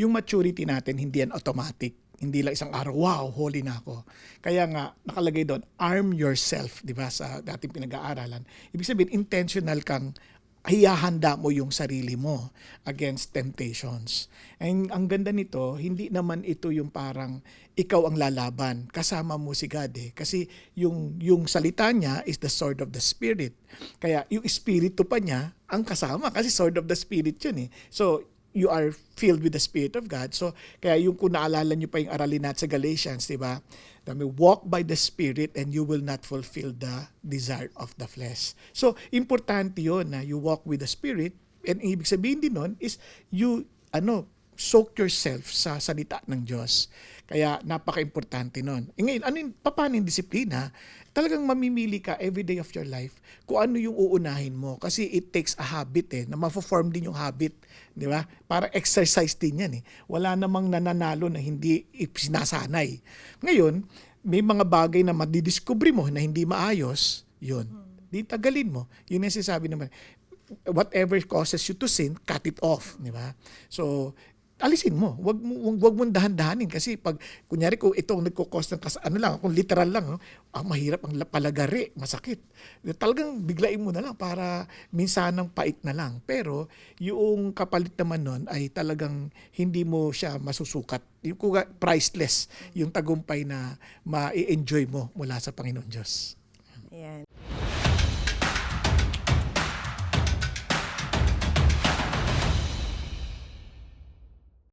yung maturity natin hindi yan automatic. Hindi lang isang araw, wow, holy na ako. Kaya nga, nakalagay doon, arm yourself, di ba, sa dating pinag-aaralan. Ibig sabihin, intentional kang hiyahanda mo yung sarili mo against temptations. And ang ganda nito, hindi naman ito yung parang ikaw ang lalaban, kasama mo si God eh. Kasi yung salita niya is the sword of the Spirit. Kaya yung espiritu pa niya ang kasama kasi sword of the Spirit yun eh. So, you are filled with the Spirit of God. So, kaya yung kung naalala nyo pa yung aralin natin sa Galatians, di ba? Walk by the Spirit and you will not fulfill the desire of the flesh. So, importante yun na you walk with the Spirit, and ibig sabihin din nun is you, soak yourself sa salita ng Diyos. Kaya napaka-importante nun. E ngayon, paano yung disiplina? Talagang mamimili ka every day of your life kung ano yung uunahin mo. Kasi it takes a habit na ma-form din yung habit. Di ba? Para exercise din yan eh. Wala namang nananalo na hindi sinasanay. Ngayon, may mga bagay na madidiscovery mo na hindi maayos, yun. Di tagalin mo. Yun yung sinasabi naman. Whatever causes you to sin, cut it off. Di ba? So, alisin mo. Wag mong dahan-dahanin kasi pag kunyari kung ito ang nagko-cause ng kung literal lang, mahirap ang palagari, masakit. Talagang biglain mo na lang para minsan ng pait na lang. Pero yung kapalit naman nun ay talagang hindi mo siya masusukat. Yung priceless, yung tagumpay na ma-enjoy mo mula sa Panginoon Diyos. Ayan.